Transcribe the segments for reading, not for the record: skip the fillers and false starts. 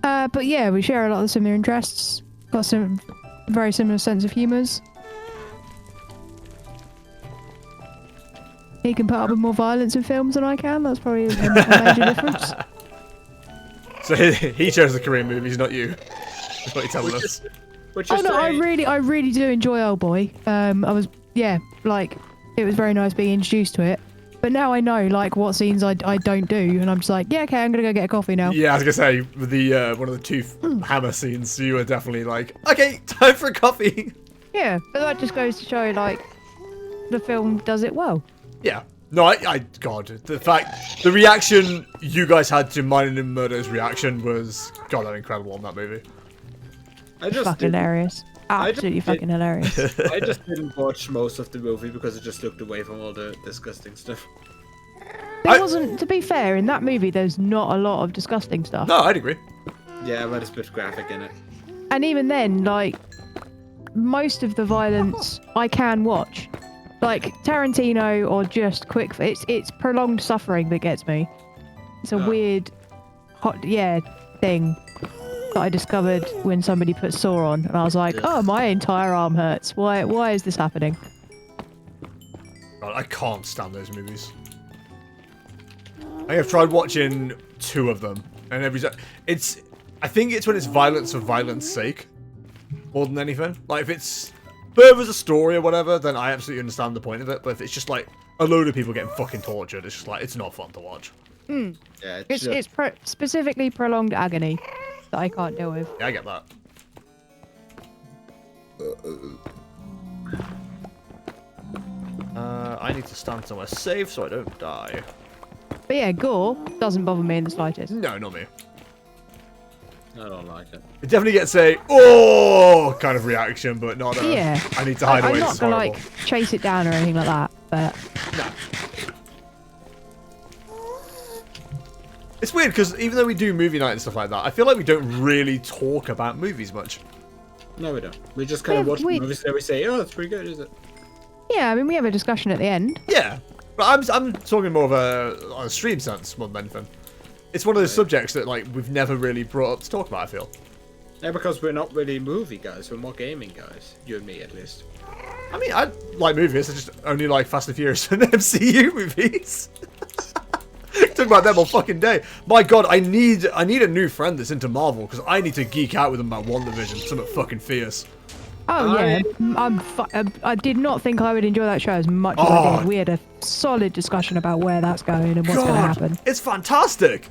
But yeah, we share a lot of similar interests. Got some very similar sense of humours. He can put up with more violence in films than I can. That's probably a major difference. So he chose the Korean movies, not you. That's what you're telling us. Oh no, I really do enjoy Old Boy. It was very nice being introduced to it. But now I know, like, what scenes I don't do, and I'm just like, yeah, okay, I'm gonna go get a coffee now. Yeah, I was gonna say, with the one of the tooth hammer scenes, you were definitely like, okay, time for a coffee. Yeah, but that just goes to show, like, the film does it well. Yeah. No, God, the reaction you guys had to Mine and Murder's reaction was, God, that incredible on that movie. Fucking hilarious. Absolutely fucking hilarious. I just didn't watch most of the movie because I just looked away from all the disgusting stuff. There wasn't, to be fair, in that movie, there's not a lot of disgusting stuff. No, I'd agree. Yeah, but it's a bit graphic in it. And even then, like, most of the violence I can watch. Like, Tarantino or just quick... It's prolonged suffering that gets me. It's a weird, thing that I discovered when somebody put Saw on. And I was like, oh, my entire arm hurts. Why is this happening? God, I can't stand those movies. I have tried watching 2 of them. And I think it's when it's violence for violence sake. More than anything. Like, if it's... furthers a story or whatever, then I absolutely understand the point of it. But if it's just like a load of people getting fucking tortured, it's just like, it's not fun to watch. Yeah, it's specifically prolonged agony that I can't deal with. Yeah, I get that. I need to stand somewhere safe so I don't die. But yeah, gore doesn't bother me in the slightest. No, not me. I don't like it. It definitely gets a oh kind of reaction, but not yeah. I need to hide away. I'm not gonna like chase it down or anything like that, but no. It's weird because even though we do movie night and stuff like that, I feel like we don't really talk about movies much. No, we don't. We just kind of watch movies and we say, "Oh, that's pretty good, is it?" Yeah, I mean, we have a discussion at the end. Yeah, but I'm talking more of on a stream sense more than anything. It's one of those subjects that like we've never really brought up to talk about, I feel. Yeah, because we're not really movie guys. We're more gaming guys. You and me, at least. I mean, I like movies. I just only like Fast and Furious and MCU movies. Talk about them all fucking day. My God, I need a new friend that's into Marvel because I need to geek out with them about WandaVision. Something fucking fierce. Oh yeah, I did not think I would enjoy that show as much as I did. We had a solid discussion about where that's going and what's going to happen. It's fantastic.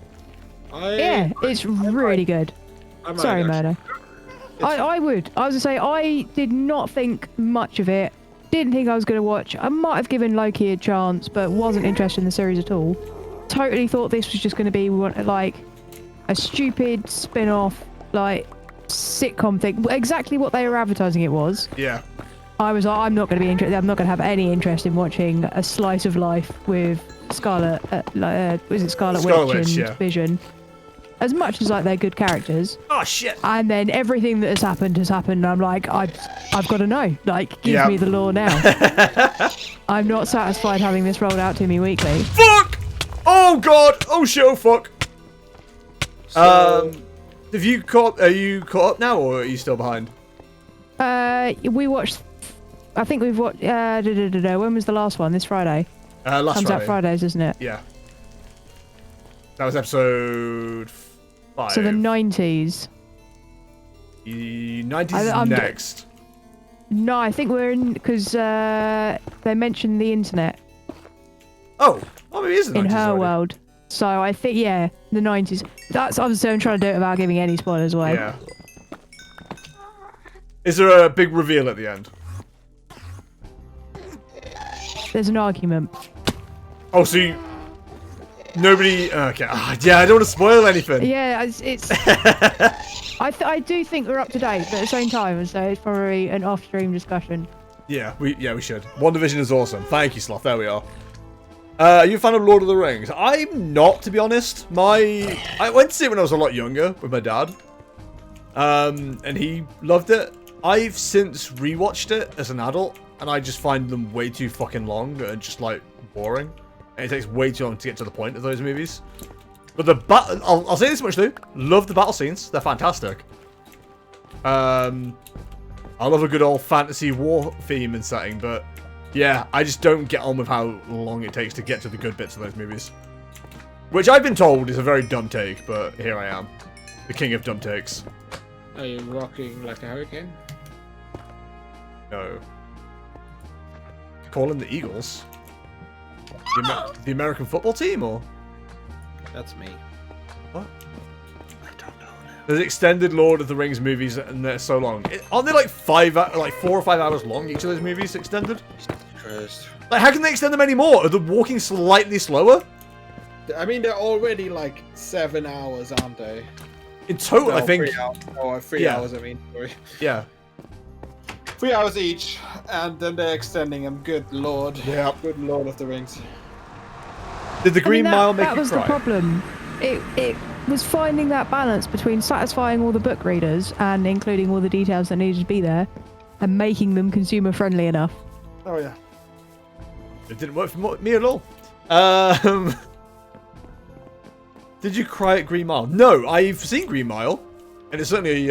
Yeah, it's really good. Sorry, Murdo. I was gonna say I did not think much of it. Didn't think I was gonna watch. I might have given Loki a chance, but wasn't interested in the series at all. Totally thought this was just gonna be like a stupid spin-off, like sitcom thing. Exactly what they were advertising it was. Yeah. I was like, I'm not gonna be interested. I'm not gonna have any interest in watching a slice of life with Scarlet. Was it Scarlet Witch and Vision? As much as like they're good characters. Oh shit! And then everything that has happened, and I'm like, I've got to know. Like, give me the lore now. I'm not satisfied having this rolled out to me weekly. Fuck! Oh God! Oh shit! Oh fuck! So, have you are you caught up now, or are you still behind? We watched. I think we've watched. When was the last one? This Friday. Comes out Fridays, isn't it? Yeah. That was episode 5. So the 90s. The 90s is next. No, I think we're in because they mentioned the internet. Oh, maybe it is the 90s in her already. world. So I think the 90s. That's obviously I'm trying to do it without giving any spoilers away. Yeah. Is there a big reveal at the end? There's an argument. Oh, so nobody. Okay. Yeah, I don't want to spoil anything. Yeah, it's. I do think we're up to date, but at the same time, so it's probably an off-stream discussion. Yeah, we should. WandaVision is awesome. Thank you, Sloth. There we are. Are you a fan of Lord of the Rings? I'm not, to be honest. I went to see it when I was a lot younger with my dad. And he loved it. I've since rewatched it as an adult, and I just find them way too fucking long and just like boring. And it takes way too long to get to the point of those movies. But the I'll say this much though. Love the battle scenes. They're fantastic. I love a good old fantasy war theme and setting, but yeah, I just don't get on with how long it takes to get to the good bits of those movies. Which I've been told is a very dumb take, but here I am. The king of dumb takes. Are you rocking like a hurricane? No. Calling the Eagles? The American football team, or? That's me. What? I don't know. There's extended Lord of the Rings movies, and they're so long. Aren't they like 4 or 5 hours long, each of those movies extended? Christ. Like, how can they extend them anymore? Are they walking slightly slower? I mean, they're already like 7 hours, aren't they? In total, I think. 3 hours. Oh, 3 Yeah. hours, I mean. Sorry. Yeah. 3 hours each, and then they're extending them. Good lord. Yeah. Good lord of the rings. Did the Green Mile make you cry? That was the problem. It was finding that balance between satisfying all the book readers and including all the details that needed to be there, and making them consumer friendly enough. Oh yeah. It didn't work for me at all. Did you cry at Green Mile? No, I've seen Green Mile, and it certainly,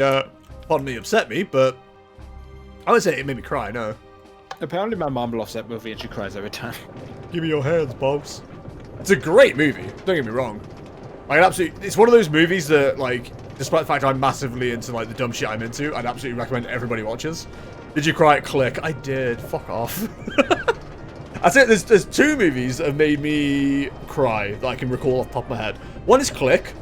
pardon me, upset me, but I would say it made me cry, no. Apparently my mom loves that movie and she cries every time. Give me your hands, Bobs. It's a great movie, don't get me wrong. Like, it's one of those movies that, like, despite the fact I'm massively into, like, the dumb shit I'm into, I'd absolutely recommend everybody watches. Did you cry at Click? I did. Fuck off. I'd say there's 2 movies that have made me cry that I can recall off the top of my head. One is Click,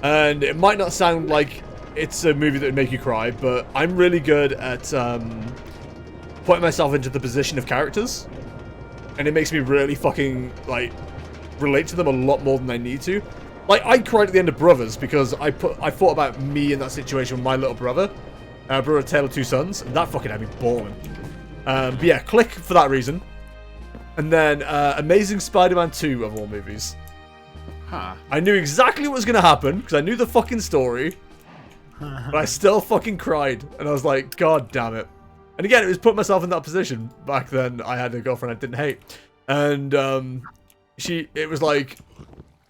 and it might not sound like it's a movie that would make you cry, but I'm really good at putting myself into the position of characters, and it makes me really fucking, like, relate to them a lot more than I need to. Like, I cried at the end of Brothers because I thought about me in that situation with my little brother, brother Tale of Two Sons, and that fucking had me bawling. But yeah, Click for that reason. And then Amazing Spider-Man 2 of all movies. Huh. I knew exactly what was going to happen because I knew the fucking story, but I still fucking cried, and I was like, God damn it. And again, it was putting myself in that position. Back then, I had a girlfriend I didn't hate, and it was like,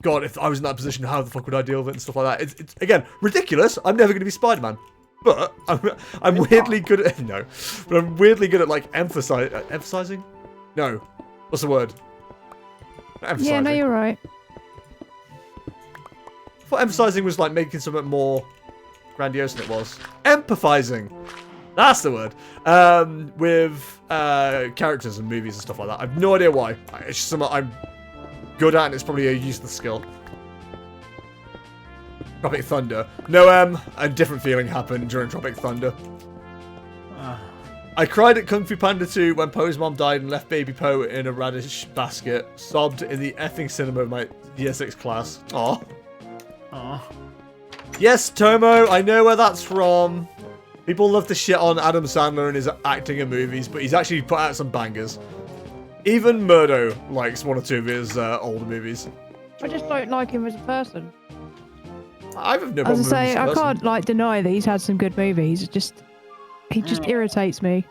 God, if I was in that position, how the fuck would I deal with it and stuff like that? It's again ridiculous. I'm never going to be Spider-Man, but I'm weirdly good at but I'm weirdly good at like emphasizing. No, what's the word? Emphasizing. Yeah, no, you're right. I thought emphasizing was like making something more grandiose than it was. Empathizing. That's the word. With characters and movies and stuff like that. I have no idea why. It's just something I'm good at, and it's probably a useless skill. Tropic Thunder. No, a different feeling happened during Tropic Thunder. I cried at Kung Fu Panda 2 when Poe's mom died and left baby Poe in a radish basket. Sobbed in the effing cinema of my year 6 class. Aw. Aw. Yes, Tomo, I know where that's from. People love to shit on Adam Sandler and his acting in movies, but he's actually put out some bangers. Even Murdo likes 1 or 2 of his older movies. I just don't like him as a person. I have no As I problem say, with him I as a person. can't like deny that he's had some good movies. He just irritates me.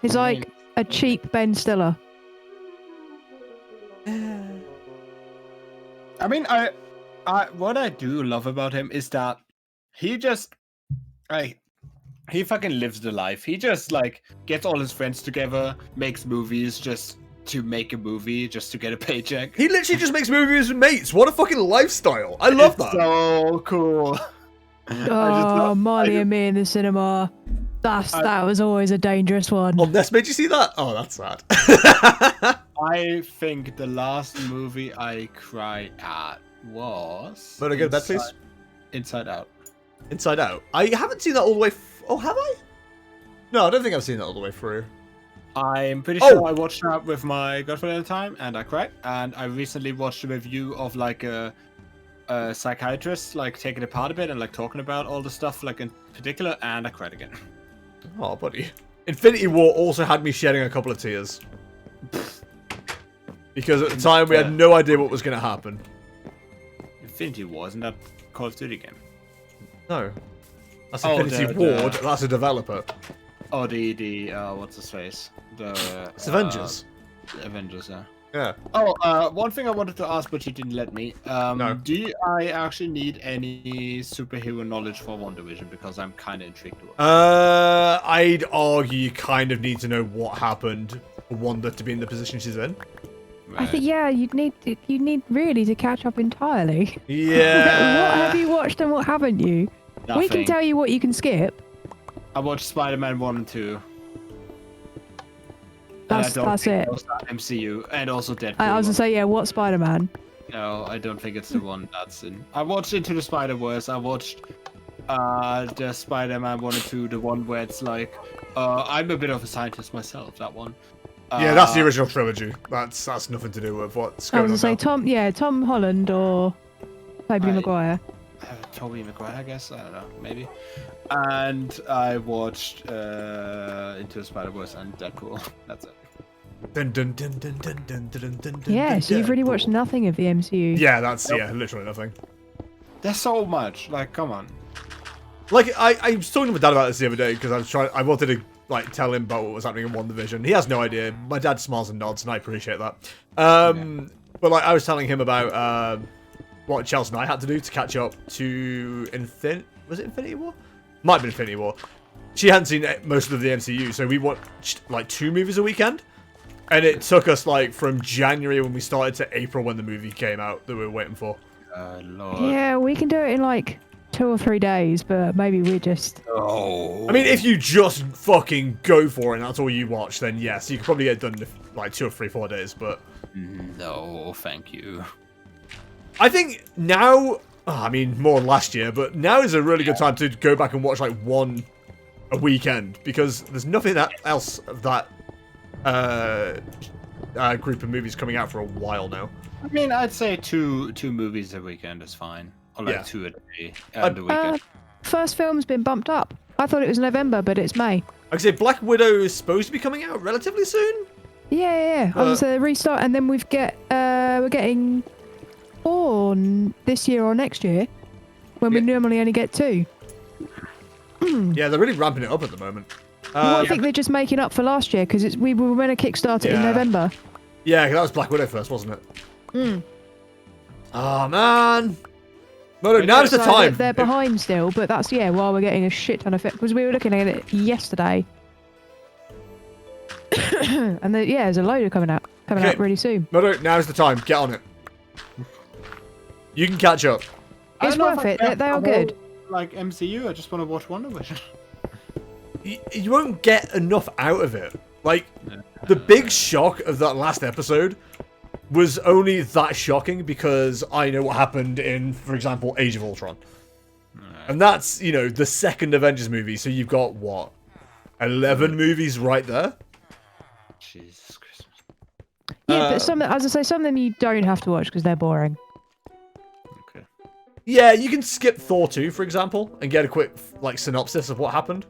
He's like a cheap Ben Stiller. I mean, what I do love about him is that he just, he fucking lives the life. He just like gets all his friends together, makes movies just to make a movie, just to get a paycheck. He literally just makes movies with mates. What a fucking lifestyle. I love that. So cool. Oh, Marley and me in the cinema. That was always a dangerous one. Oh, Ness made you see that? Oh, that's sad. I think the last movie I cried at was... Better go to bed, please. Inside Out. Inside Out. I haven't seen that all the way... Oh, have I? No, I don't think I've seen that all the way through. I'm pretty sure I watched that with my girlfriend at the time, and I cried. And I recently watched a review of like a psychiatrist, like taking it apart a bit and like talking about all the stuff, like in particular, and I cried again. Oh, buddy. Infinity War also had me shedding a couple of tears. Because at the time, we had no idea what was going to happen. Infinity War, isn't that Call of Duty game? No. That's Infinity Ward. That's a developer. Oh, the what's his face? It's Avengers. Avengers, yeah. Yeah. Oh, one thing I wanted to ask, but you didn't let me. No. Do I actually need any superhero knowledge for WandaVision? Because I'm kind of intrigued. I'd argue you kind of need to know what happened for Wanda to be in the position she's in. Right. I think you need really to catch up entirely. Yeah. What have you watched and what haven't you? Nothing. We can tell you what you can skip. I watched Spider-Man 1 and 2. That's it. MCU and also Deadpool. I was gonna say, yeah, what Spider-Man? No, I don't think it's the one that's in. I watched Into the Spider-Verse. I watched the Spider-Man 1 and 2, the one where it's like, I'm a bit of a scientist myself. That one. Yeah, that's the original trilogy. That's nothing to do with what's I going was on gonna say Tom Holland or Tobey Maguire. Tobey Maguire, I guess. I don't know, maybe. And I watched Into the Spider-Verse and Deadpool. That's it. Dun, dun, dun, dun, dun, dun, dun, dun, Yeah, dun, so you've really Deadpool. watched nothing of the MCU. Yeah, that's literally nothing. There's so much. Like, come on. Like I was talking to my dad about this the other day because I wanted to like tell him about what was happening in WandaVision. He has no idea. My dad smiles and nods, and I appreciate that. But like I was telling him about what Chelsea and I had to do to catch up to Was it Infinity War? Might have been Infinity War. She hadn't seen most of the MCU, so we watched like 2 movies a weekend. And it took us like from January when we started to April when the movie came out that we were waiting for. Lord. Yeah, we can do it in like 2 or 3 days, but maybe we're just. Oh. I mean, if you just fucking go for it and that's all you watch, then yes, you could probably get it done in like 2 or 3, 4 days, but... No, thank you. I think now... I mean, more than last year, but now is a really good time to go back and watch like 1 a weekend, because there's nothing else of that group of movies coming out for a while now. I mean, I'd say two movies a weekend is fine. Or like 2 a day and a weekend. First film's been bumped up. I thought it was November, but it's May. Like I say, Black Widow is supposed to be coming out relatively soon. Yeah. I was a restart, and then we're getting 4 this year or next year, when we normally only get 2. Yeah, they're really ramping it up at the moment. Well, I think they're just making up for last year because we were going to kickstart it in November. Yeah, that was Black Widow first, wasn't it? Oh man. No, now's the time. They're behind still, but that's while we're getting a shit ton of it, because we were looking at it yesterday. And there's a load coming out really soon. No, now's the time. Get on it. You can catch up. It's worth it. They are good. Like MCU, I just want to watch WandaVision. You won't get enough out of it. Like, the big shock of that last episode was only that shocking because I know what happened in, for example, Age of Ultron. And that's, the second Avengers movie, so you've got, 11 movies right there? Jesus Christ. Yeah, but some of them you don't have to watch because they're boring. Okay. Yeah, you can skip Thor 2, for example, and get a quick, synopsis of what happened.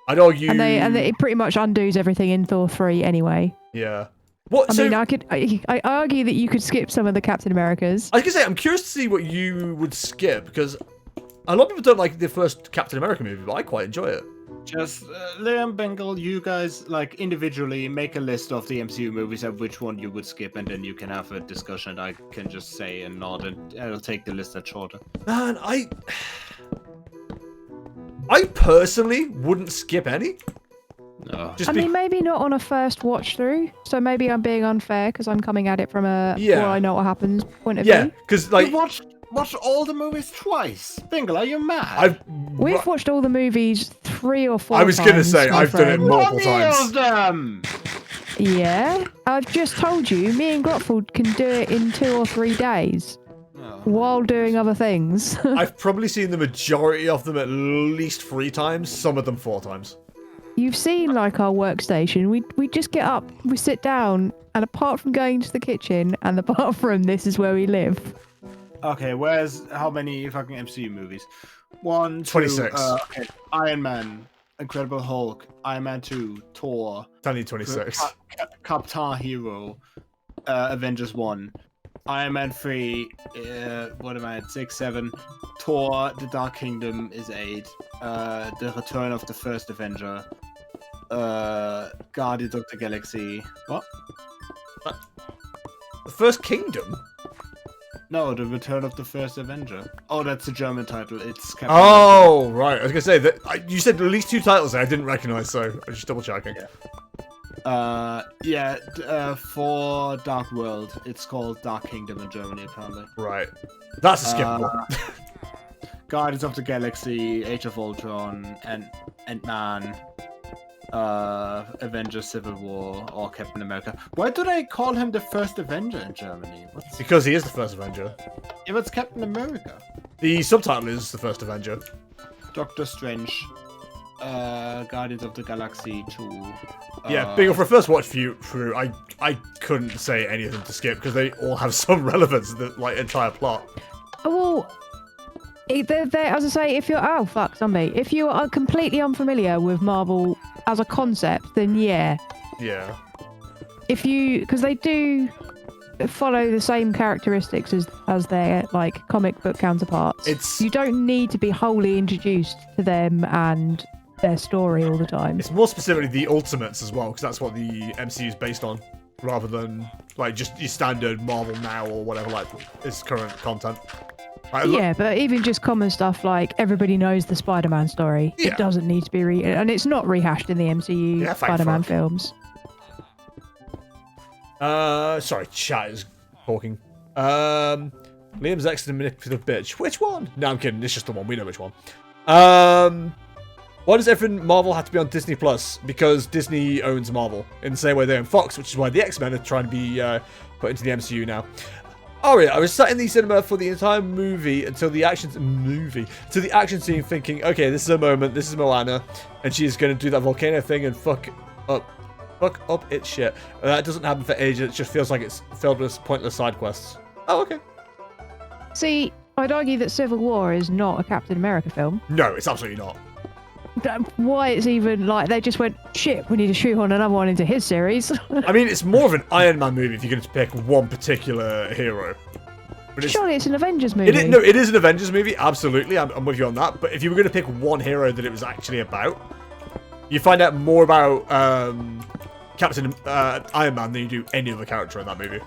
I'd argue... And it pretty much undoes everything in Thor 3 anyway. Yeah. I argue that you could skip some of the Captain Americas. I was going to say, I'm curious to see what you would skip, because a lot of people don't like the first Captain America movie, but I quite enjoy it. Just, Liam, Bengal, you guys, individually make a list of the MCU movies and which one you would skip, and then you can have a discussion. I can just say and nod, and I'll take the list that's shorter. Man, I personally wouldn't skip any. No. Maybe not on a first watch through. So maybe I'm being unfair because I'm coming at it from a well, I know what happens point of view. Yeah, because you watched all the movies twice. Bingle, are you mad? We've watched all the movies 3 or 4 times. I was going to say, I've done it multiple times. Them. Yeah, I've just told you, me and Grotford can do it in 2 or 3 days. While doing other things. I've probably seen the majority of them at least 3 times, some of them 4 times. You've seen our workstation. We just get up, we sit down, and apart from going to the kitchen and the bathroom, this is where we live. Okay, how many fucking MCU movies? 1, 2, 26. Okay. Iron Man, Incredible Hulk, Iron Man 2, Thor. Tony 26. Captain Hero, Avengers 1. Iron Man 3, what am I at? 6, 7. Thor, The Dark Kingdom is 8. The Return of the First Avenger. Guardians of the Galaxy. What? First Kingdom? No, The Return of the First Avenger. Oh, that's the German title. It's Captain Oh, right. I was gonna say that you said at least 2 titles there I didn't recognize, so I was just double checking. For Dark World, it's called Dark Kingdom in Germany, apparently. Right. That's a skippable. Guardians of the Galaxy, Age of Ultron, Ant-Man, Avengers Civil War, or Captain America. Why do they call him the first Avenger in Germany? Because he is the first Avenger. If it's Captain America. The subtitle is the first Avenger. Doctor Strange, Guardians of the Galaxy 2. Yeah, Bingo, for a first watch through, I couldn't say any of them to skip because they all have some relevance to the entire plot. Well, as I say, if you're if you are completely unfamiliar with Marvel as a concept, then yeah. Yeah. Because they do follow the same characteristics as their like comic book counterparts. You don't need to be wholly introduced to them and their story all the time. It's more specifically the Ultimates as well, because that's what the MCU is based on, rather than like just your standard Marvel Now or whatever like its current content. Yeah, but even just common stuff like everybody knows the Spider-Man story. Yeah. It doesn't need to be and it's not rehashed in the MCU Spider-Man films. Sorry, chat is talking. Liam's X the manipulative bitch. Which one? No, I'm kidding. It's just the one. We know which one. Why does everything Marvel have to be on Disney Plus? Because Disney owns Marvel in the same way they own Fox, which is why the X-Men are trying to be put into the MCU now. I was sat in the cinema for the entire movie until the action scene, thinking, okay, this is a moment. This is Moana, and she's going to do that volcano thing and fuck up its shit. That doesn't happen for ages. It just feels like it's filled with pointless side quests. Oh, okay. See, I'd argue that Civil War is not a Captain America film. No, it's absolutely not. Why it's even like they just went, shit, we need to shoehorn another one into his series. I mean, it's more of an Iron Man movie if you're going to pick one particular hero. But surely it's an Avengers movie. It is an Avengers movie, absolutely. I'm with you on that. But if you were going to pick one hero that it was actually about, you find out more about Captain Iron Man than you do any other character in that movie.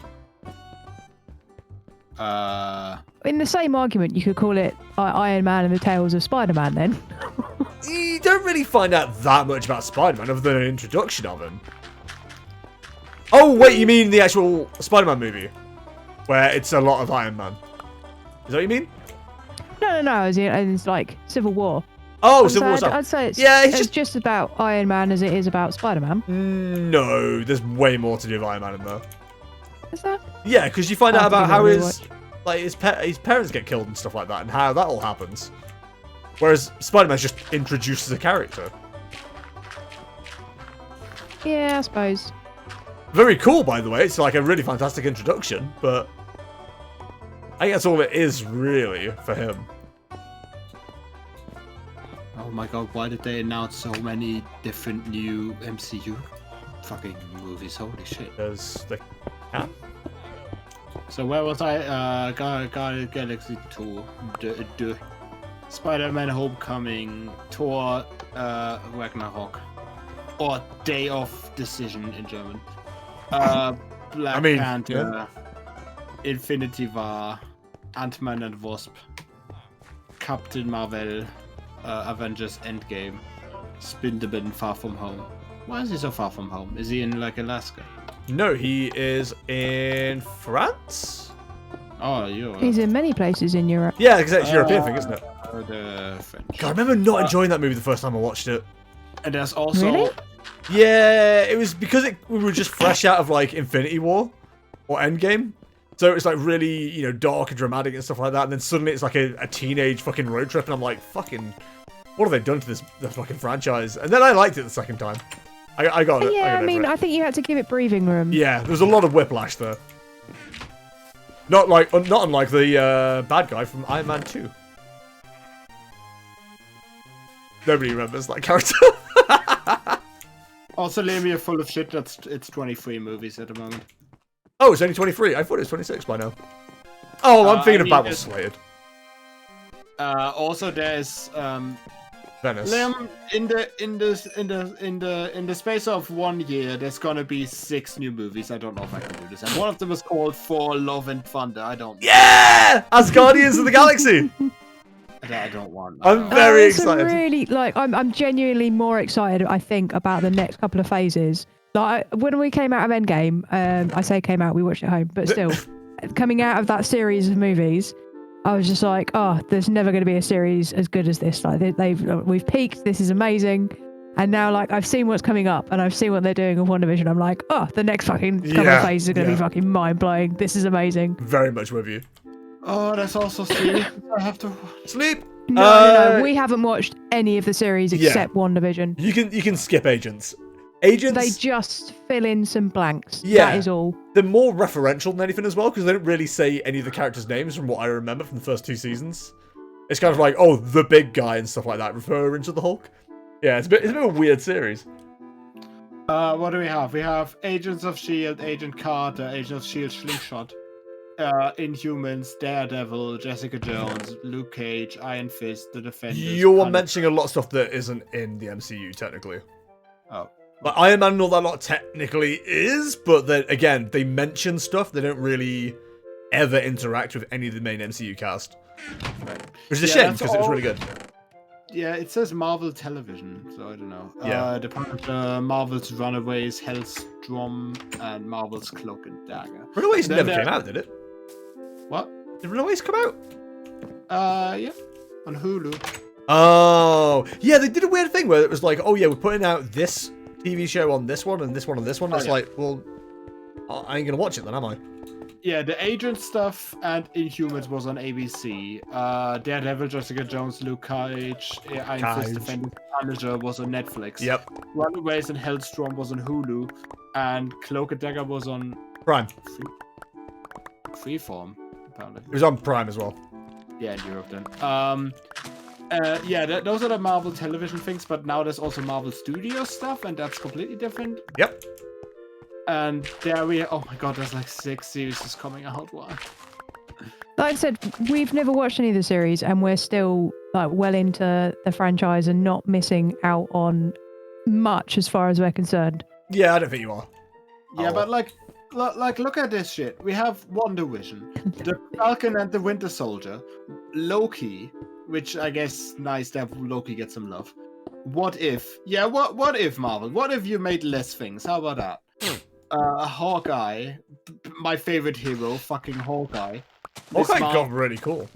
In the same argument, you could call it Iron Man and the Tales of Spider-Man then. You don't really find out that much about Spider-Man other than an introduction of him. Oh, wait, you mean the actual Spider-Man movie? Where it's a lot of Iron Man. Is that what you mean? No. It's like Civil War. Oh, Civil War. I'd say it's just about Iron Man as it is about Spider-Man. No, there's way more to do with Iron Man in there. Is there? Yeah, because you find out about how his parents get killed and stuff like that, and how that all happens. Whereas Spider-Man's just introduced as a character. Yeah, I suppose. Very cool, by the way. It's like a really fantastic introduction, but I think that's all it is, really, for him. Oh my god, why did they announce so many different new MCU fucking movies? Holy shit. Because they can. So where was I? Galaxy 2. Spider-Man Homecoming, Thor, Ragnarok, or Day of Decision in German. Black Panther, Infinity War, Ant-Man and Wasp, Captain Marvel, Avengers Endgame, Spin-the-Bin Far From Home. Why is he so far from home? Is he in like Alaska? No, he is in France. Oh, he's in many places in Europe. Yeah, because it's a European thing, isn't it? The French. God, I remember not enjoying that movie the first time I watched it. And there's also... Really? Yeah, it was because we were just fresh out of like Infinity War or Endgame. So it was like really, dark and dramatic and stuff like that. And then suddenly it's like a teenage fucking road trip. And I'm like, fucking, what have they done to this fucking franchise? And then I liked it the second time. I got it. Yeah, I think you had to give it breathing room. Yeah, there was a lot of whiplash there. Not unlike the bad guy from Iron Man 2. Nobody remembers that character. Also, Liam, you're full of shit. It's 23 movies at the moment. Oh, it's only 23. I thought it was 26 by now. Oh, I'm thinking of Battle Slated. Also, there's Venice. Liam, in the space of 1 year, there's gonna be 6 new movies. I don't know if I can do this. And one of them is called For Love and Thunder. I don't. Yeah! As Guardians of the Galaxy. I don't want. I'm very excited. Really, like, I'm genuinely more excited, I think, about the next couple of phases. Like, when we came out of Endgame, I say came out, we watched it at home, but still, coming out of that series of movies, I was just like, oh, there's never going to be a series as good as this. Like, we've peaked. This is amazing. And now, like, I've seen what's coming up, and I've seen what they're doing with WandaVision. I'm like, oh, the next fucking couple of phases are going to be fucking mind blowing. This is amazing. Very much with you. Oh, that's also sleep. I have to sleep. No. We haven't watched any of the series except WandaVision. You can skip Agents. Agents. They just fill in some blanks. Yeah, that is all. They're more referential than anything as well, because they don't really say any of the characters' names from what I remember from the first 2 seasons. It's kind of like, oh, the big guy and stuff like that, referring to the Hulk. Yeah, it's a bit of a weird series. What do we have? We have Agents of S.H.I.E.L.D., Agent Carter, Agents of S.H.I.E.L.D. Slingshot, Inhumans, Daredevil, Jessica Jones, Luke Cage, Iron Fist, The Defenders. You're mentioning a lot of stuff that isn't in the MCU, technically. Oh. Like, Iron Man and all that lot technically is, but then, again, they mention stuff. They don't really ever interact with any of the main MCU cast. Which is a shame, because it was really good. Yeah, it says Marvel Television, so I don't know. Yeah. Marvel's Runaways, Hellstrom, and Marvel's Cloak and Dagger. Runaways never came out, did it? What? Did Runaways come out? Yeah. On Hulu. Oh. Yeah, they did a weird thing where it was like, oh yeah, we're putting out this TV show on this one, and this one on this one. It's like, well, I ain't gonna watch it then, am I? Yeah, the Agent stuff and Inhumans was on ABC. Daredevil, Jessica Jones, Luke Cage, Iron Fist, Defenders, Punisher was on Netflix. Yep. Runaways and Hellstrom was on Hulu, and Cloak and Dagger was on Prime. Freeform, apparently. It was on Prime as well. Yeah, in Europe then. Yeah, those are the Marvel Television things, but now there's also Marvel Studios stuff, and that's completely different. Yep. And there oh my god, there's like 6 series coming out. Wow. Like I said, we've never watched any of the series, and we're still like well into the franchise and not missing out on much as far as we're concerned. Yeah, I don't think you are. Yeah, but like, look at this shit. We have WandaVision, the Falcon and the Winter Soldier, Loki, which I guess nice to have Loki get some love. What if? Yeah, what if, Marvel? What if you made less things? How about that? Hawkeye, my favorite hero, fucking Hawkeye. Hawkeye got really cool.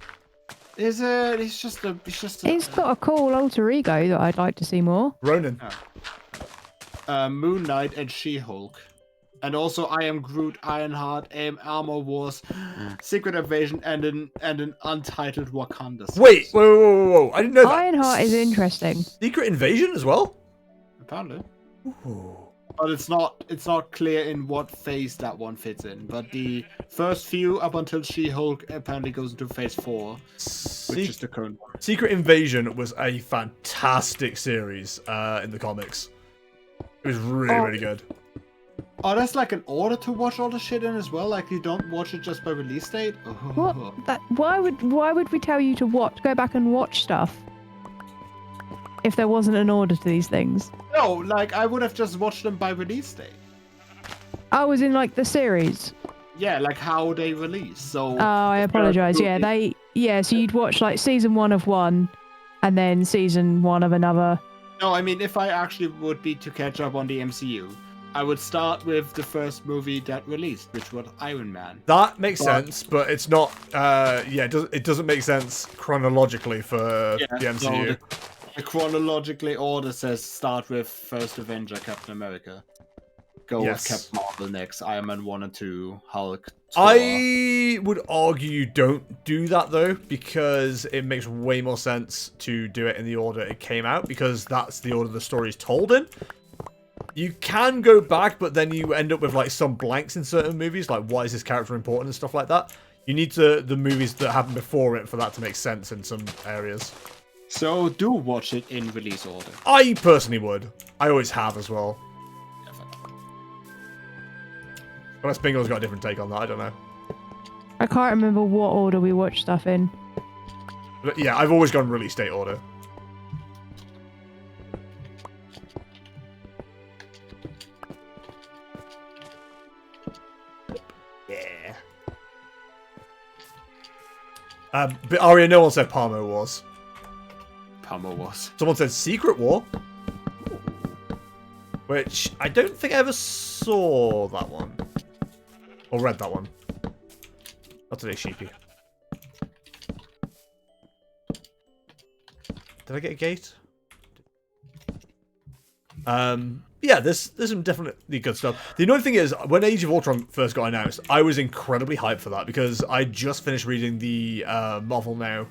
He's just a. He's got a cool alter ego that I'd like to see more. Ronan. Moon Knight and She-Hulk. And also I Am Groot, Ironheart, Armor Wars, Secret Invasion, and an untitled Wakanda series. Wait, whoa. I didn't know that. Ironheart is interesting. Secret Invasion as well? Apparently. Ooh. But it's not clear in what phase that one fits in. But the first few up until She-Hulk apparently goes into phase 4, which is the current one. Secret Invasion was a fantastic series in the comics. It was really good. Oh, that's like an order to watch all the shit in as well. Like you don't watch it just by release date. Oh. What? Why would we tell you to go back and watch stuff if there wasn't an order to these things? No, like I would have just watched them by release date. I was in like the series. Yeah, like how they release. So. Oh, I apologize. Yeah, so you'd watch like season 1 of one, and then season 1 of another. No, I mean if I actually would be to catch up on the MCU. I would start with the first movie that released, which was Iron Man. That makes sense, but it's not. It doesn't make sense chronologically for the MCU. The chronologically order says start with First Avenger, Captain America. Go with Captain Marvel next, Iron Man 1 and 2, Hulk. Thor. I would argue you don't do that though, because it makes way more sense to do it in the order it came out, because that's the order the story is told in. You can go back, but then you end up with like some blanks in certain movies, like why is this character important and stuff like that. You need the movies that happened before it for that to make sense in some areas. So do watch it in release order. I personally would. I always have as well. Unless Bingo's got a different take on that, I don't know. I can't remember what order we watched stuff in. But yeah, I've always gone release date order. But Aria, no one said Palmo Wars. Palmo Wars. Someone said Secret War. Which I don't think I ever saw that one. Or read that one. Not today, Sheepy. Did I get a gate? Yeah, there's some definitely good stuff. The annoying thing is, when Age of Ultron first got announced, I was incredibly hyped for that because I just finished reading the Marvel Now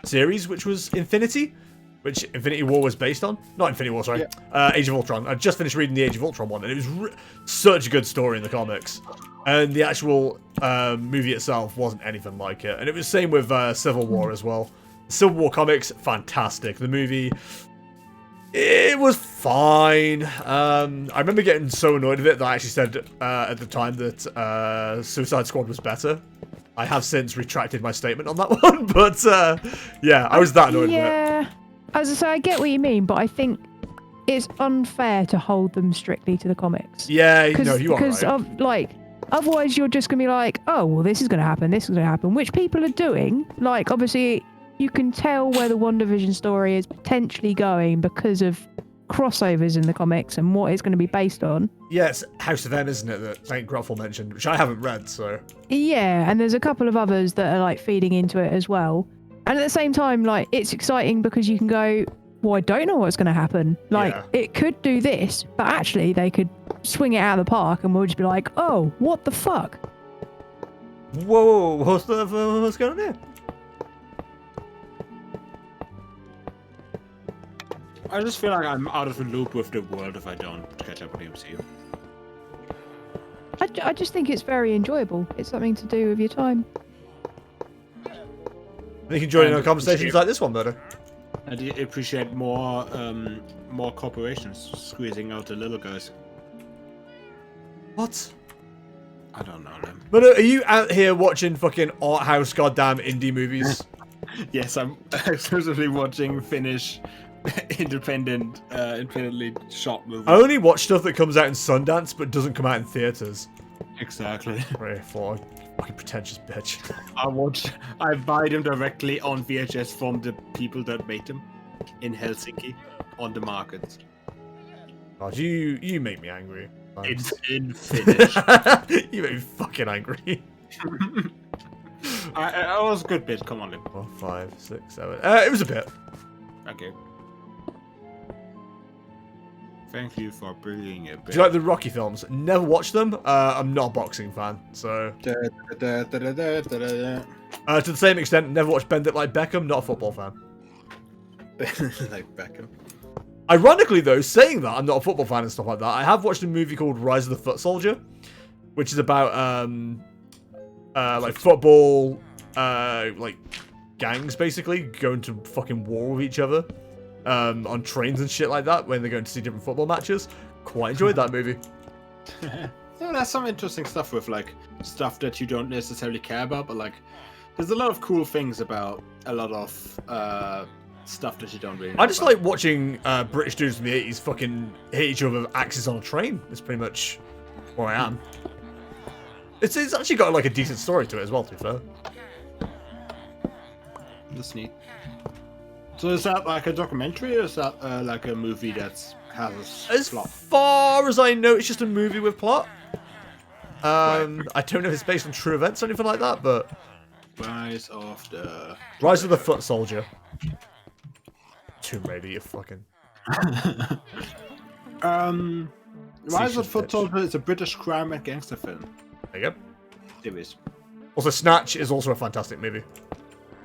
series, which was Infinity, which Infinity War was based on. Not Infinity War, sorry. Yeah. Age of Ultron. I just finished reading the Age of Ultron one, and it was such a good story in the comics. And the actual movie itself wasn't anything like it. And it was the same with Civil War as well. Civil War comics, fantastic. The movie, it was fine. I remember getting so annoyed with it that I actually said at the time that Suicide Squad was better. I have since retracted my statement on that one, but yeah, I was that annoyed with it. Yeah, as I say, I get what you mean, but I think it's unfair to hold them strictly to the comics. Yeah, no, you are right. Because otherwise you're just gonna be like, oh, well, this is gonna happen, this is gonna happen, which people are doing. Like, obviously, you can tell where the WandaVision story is potentially going because of crossovers in the comics and what it's going to be based on. Yeah, it's House of M, isn't it, that Saint Gruffle mentioned, which I haven't read, so... Yeah, and there's a couple of others that are, like, feeding into it as well. And at the same time, like, it's exciting because you can go, well, I don't know what's going to happen. Like, it could do this, but actually they could swing it out of the park and we'll just be like, oh, what the fuck? Whoa, what's going on here? I just feel like I'm out of the loop with the world if I don't catch up with the MCU. I just think it's very enjoyable. It's something to do with your time. You can join in on conversations like this one, Murder. I do appreciate more corporations squeezing out the little guys. What? I don't know them. But are you out here watching fucking art house goddamn indie movies? Yes, I'm exclusively watching Finnish independently shot movies. I only watch stuff that comes out in Sundance but doesn't come out in theaters. Exactly. Right, for fucking pretentious bitch. I buy them directly on VHS from the people that made them in Helsinki on the market. God, you make me angry. It's in Finnish. You make me fucking angry. It was a good bit. Come on, Lim. 4, 5, 6, 7. It was a bit. Okay. Thank you for bringing it. Do you like the Rocky films? Never watched them. I'm not a boxing fan, so. To the same extent, never watched Bend It Like Beckham. Not a football fan. Bend It Like Beckham. Ironically, though, saying that I'm not a football fan and stuff like that, I have watched a movie called Rise of the Foot Soldier, which is about like football, like gangs basically going to fucking war with each other. On trains and shit like that when they're going to see different football matches. Quite enjoyed that movie. Yeah, there's some interesting stuff with like stuff that you don't necessarily care about, but like there's a lot of cool things about a lot of stuff that you don't really know I just about. like watching British dudes from the 80s fucking hit each other with axes on a train. That's pretty much where I am. It's actually got like a decent story to it as well, to be fair. That's neat. So is that like a documentary, or is that like a movie that has a As plot? far as I know, it's just a movie with plot. I don't know if it's based on true events or anything like that, but... Rise of the Foot Soldier. Tomb Raider, you fucking... Rise of the Foot Soldier is a British crime and gangster film. There you go. It is. Also, Snatch is also a fantastic movie.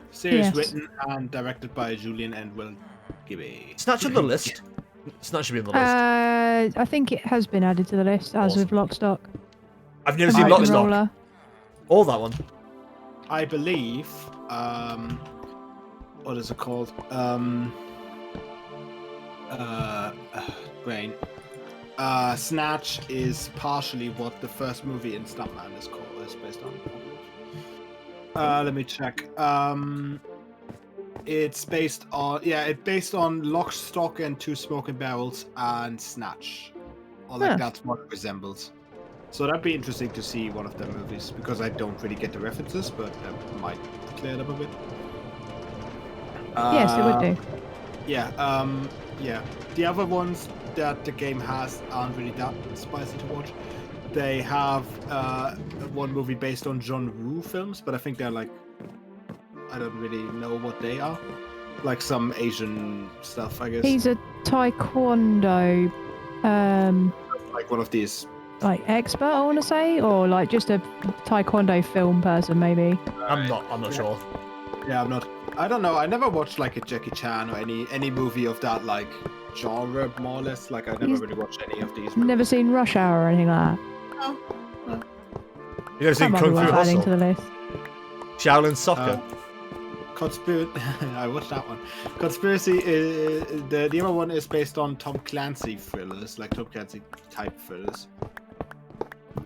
Series written and directed by Julian and Will Gibby. Snatch on the list. Snatch should be on the list. I think it has been added to the list, as with Lock, Stock. I've never seen Lock, Stock. Or that one. I believe, what is it called? Brain. Snatch is partially what the first movie in Stuntman is based on. Let me check. It's based on Lock, Stock, and Two Smoking Barrels and Snatch. Or like that's what it resembles. So that'd be interesting to see one of their movies, because I don't really get the references, but that might clear it up a bit. Yes, it would do. Yeah. The other ones that the game has aren't really that spicy to watch. They have one movie based on John Woo films, but I think they're like, I don't really know what they are. Like some Asian stuff, I guess. He's a taekwondo, like one of these. like expert, I want to say, or like just a taekwondo film person, maybe. I'm not sure. Yeah, I'm not. I don't know. I never watched like a Jackie Chan or any movie of that like genre, more or less. Like I never really watched any of these. Never seen Rush Hour or anything like that. No. You never seen That might Kung be Fu worth adding to Hustle? the list. Shaolin Soccer. Conspiracy. I watched that one. Conspiracy. The other one is based on Tom Clancy thrillers, like Tom Clancy type thrillers.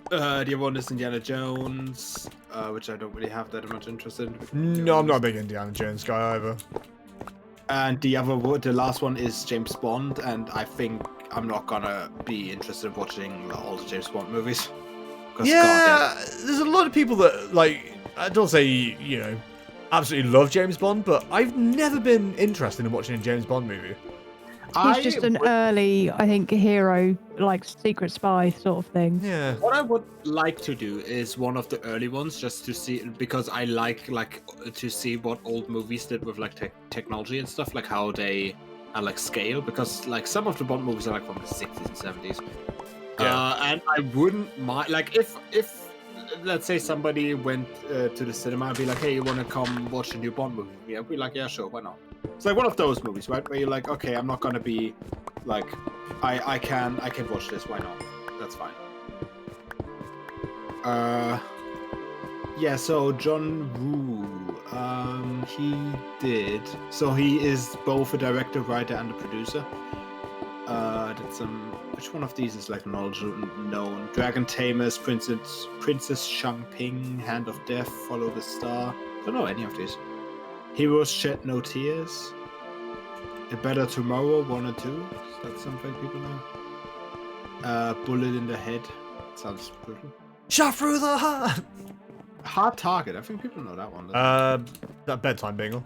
The other one is Indiana Jones, which I don't really have that much interest in. No, I'm not a big Indiana Jones guy either. And the last one is James Bond, and I think I'm not gonna be interested in watching all the James Bond movies. Yeah, there's a lot of people that, like, I don't say, you know, absolutely love James Bond, but I've never been interested in watching a James Bond movie. He's just an early, I think, hero, like secret spy sort of thing. Yeah. What I would like to do is one of the early ones, just to see, because I like to see what old movies did with like technology and stuff, like how they like scale, because like some of the Bond movies are like from the 60s and 70s. Yeah. And I wouldn't mind, like if let's say somebody went to the cinema and be like, hey, you want to come watch a new Bond movie? I'd be like, yeah, sure, why not? It's like one of those movies, right? Where you're like, okay, I'm not gonna be like, I can watch this, why not? That's fine. Yeah, so John Woo, he is both a director, writer, and a producer. Did some. Which one of these is like known? Dragon Tamers, Princess Champing, Hand of Death, Follow the Star. Don't know any of these. Heroes Shed No Tears. A Better Tomorrow 1 and 2. Is that something people know? Bullet in the Head. Sounds brutal. Shot through the heart. Hard Target. I think people know that one. That bedtime bingo.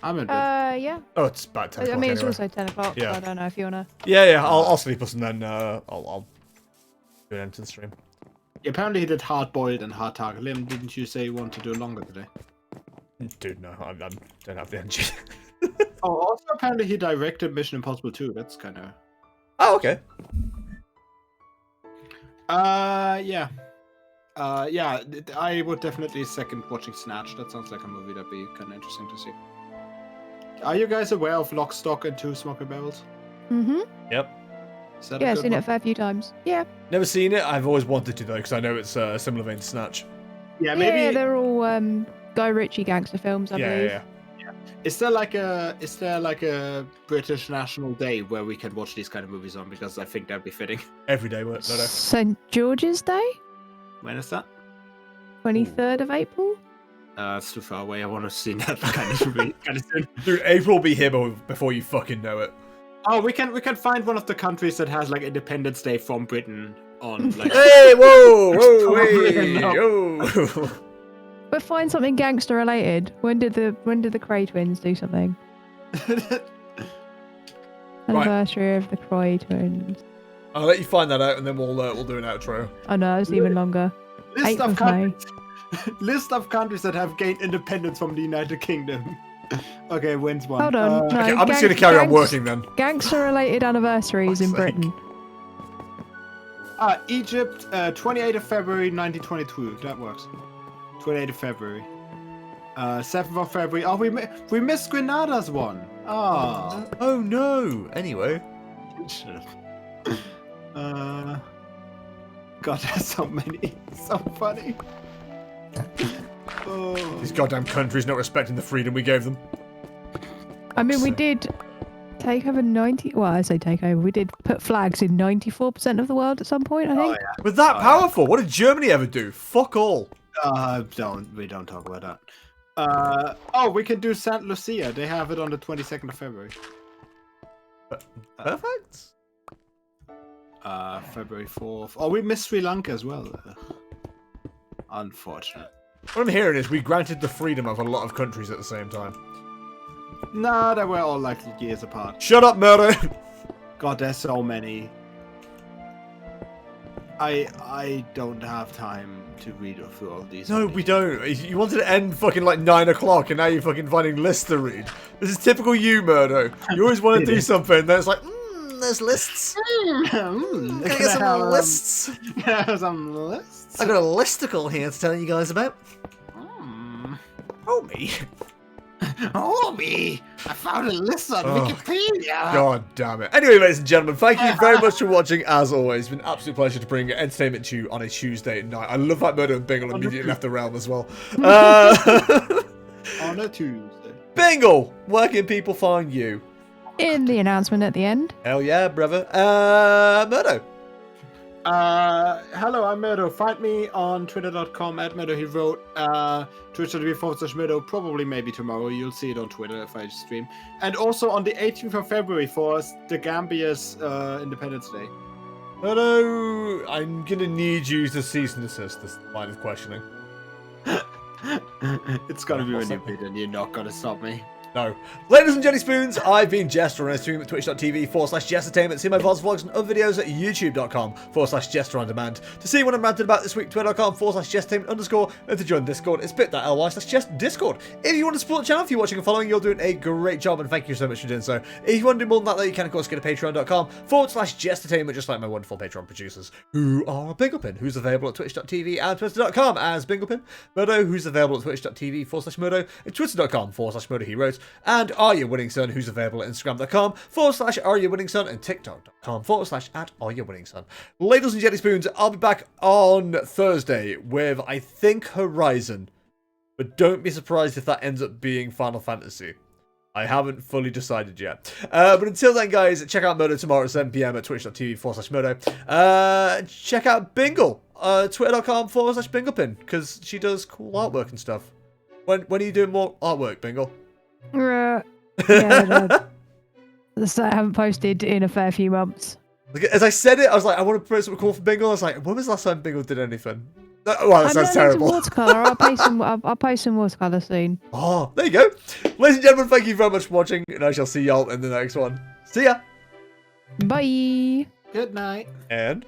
I'm in bed. Yeah. Oh, it's about 10 o'clock I mean, it's anyway. also 10 o'clock, Yeah. so I don't know if you want to... Yeah, I'll sleep us and then I'll do an end to the stream. Apparently he did Hard Boiled and Hard Target. Liam, didn't you say you want to do longer today? Dude, no, I don't have the energy. Oh, also apparently he directed Mission Impossible 2. That's kind of... Oh, okay. Yeah. Yeah, I would definitely second watching Snatch. That sounds like a movie that'd be kind of interesting to see. Are you guys aware of Lock, Stock, and Two Smoking Barrels? Mm-hmm. Yep. Is that Yeah, a I've good seen one? it a fair few times. Yeah. Never seen it. I've always wanted to though, because I know it's a similar vein to Snatch. Yeah, maybe. Yeah, they're all Guy Ritchie gangster films, I believe. Yeah. Is there like a British National Day where we can watch these kind of movies on? Because I think that'd be fitting. Every day, no. St. George's Day? When is that? 23rd of April? It's too far away. I want to see that kind of movie kind of soon. Dude, April will be here before you fucking know it. Oh, we can find one of the countries that has like Independence Day from Britain on. Like... Hey, whoa, Probably hey, enough. yo. But find something gangster related. When did the Cray twins do something? Anniversary of the Cray twins. I'll let you find that out, and then we'll do an outro. Oh no, it's even longer. List 8th of of countries. List of countries that have gained independence from the United Kingdom. Okay, when's one? Hold on. No, Okay, I'm just gonna carry on working then. Gangster related anniversaries in Fuck's sake. Britain. Egypt, 28th of February 1922. That works. 28th of February. 7th of February. Oh, we missed Grenada's one. Oh. Oh no. Anyway. God, there's so many. So funny. Oh. These goddamn countries not respecting the freedom we gave them. I mean, we did take over 90. Well, I say take over. We did put flags in 94% of the world at some point, I think. yeah. We're that powerful. What did Germany ever do? Fuck all. We don't talk about that. Oh, we can do Saint Lucia. They have it on the 22nd of February. Perfect. February 4th. Oh, we missed Sri Lanka as well. Unfortunate. What I'm hearing is we granted the freedom of a lot of countries at the same time. Nah, they were all like years apart. Shut up, Murdo. God, there's so many. I don't have time to read through all these. No, we don't. You wanted to end fucking like 9 o'clock, and now you're fucking finding lists to read. This is typical you, Murdo. You always want to do something, then it's like, there's lists. Can I get some lists? Some lists? I got a listicle here to tell you guys about. Oh, me. Oh, me! I found a list on Wikipedia! God damn it. Anyway, ladies and gentlemen, thank you very much for watching, as always. It's been an absolute pleasure to bring entertainment to you on a Tuesday night. I love that Murdo and Bingle immediately left the realm as well. On a Tuesday. Bingle, where can people find you? In the announcement at the end. Hell yeah, brother. Murdo. Hello, I'm Murdo. Find me on twitter.com @MurdoHeWrote, twitch.tv/Murdo, probably maybe tomorrow. You'll see it on Twitter if I stream. And also on the 18th of February for the Gambia's Independence Day. Murdo, I'm gonna need you to cease and desist this line of questioning. It's gonna be when you bid and you're not gonna stop me. No. Ladies and Jelly Spoons, I've been Jester, and I stream at twitch.tv/Jestertainment. See my VODs, vlogs, and other videos at youtube.com/Jester on demand. To see what I'm ranting about this week, twitter.com/Jestertainment_, and to join Discord, it's bit.ly/JestDiscord. If you want to support the channel, if you're watching and following, you're doing a great job, and thank you so much for doing so. If you want to do more than that, though, you can, of course, go to patreon.com/Jestertainment, just like my wonderful Patreon producers, who are Binglepin, who's available at twitch.tv and twitter.com as Binglepin, Murdo, who's available at twitch.tv/Murdo, and twitter.com/MurdoHeWrote, and Are You Winning Son, who's available at instagram.com/Are You Winning Son and tiktok.com/@Are You Winning Son. Ladies and Jelly Spoons, I'll be back on Thursday with, I think, Horizon, but don't be surprised if that ends up being Final Fantasy. I haven't fully decided yet. But until then, guys, check out Murdo tomorrow at 7 PM at twitch.tv/Murdo. Check out Bingle, twitter.com/Binglepin, because she does cool artwork and stuff. When are you doing more artwork, Bingle? Yeah, I haven't posted in a fair few months. Like, as I said it, I was like, I want to post something cool for Bingle. I was like, when was the last time Bingle did anything? Wow, that sounds terrible. Watercolor. I'll post some watercolor soon. Oh, there you go. Ladies and gentlemen, thank you very much for watching, and I shall see y'all in the next one. See ya. Bye. Good night. And...